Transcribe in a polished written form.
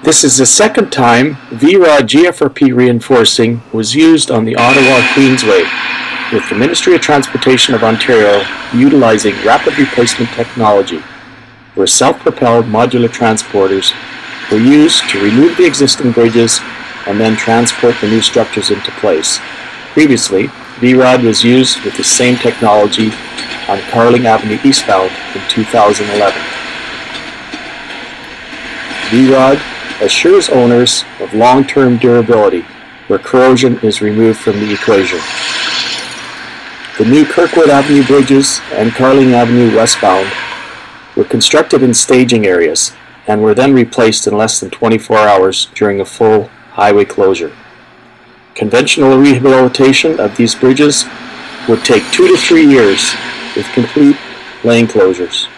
This is the second time V-Rod GFRP reinforcing was used on the Ottawa-Queensway, with the Ministry of Transportation of Ontario utilizing rapid replacement technology, where self-propelled modular transporters were used to remove the existing bridges and then transport the new structures into place. Previously, V-Rod was used with the same technology on Carling Avenue eastbound in 2011. V-Rod assures owners of long-term durability where corrosion is removed from the equation. The new Kirkwood Avenue bridges and Carling Avenue westbound were constructed in staging areas and were then replaced in less than 24 hours during a full highway closure. Conventional rehabilitation of these bridges would take 2 to 3 years with complete lane closures.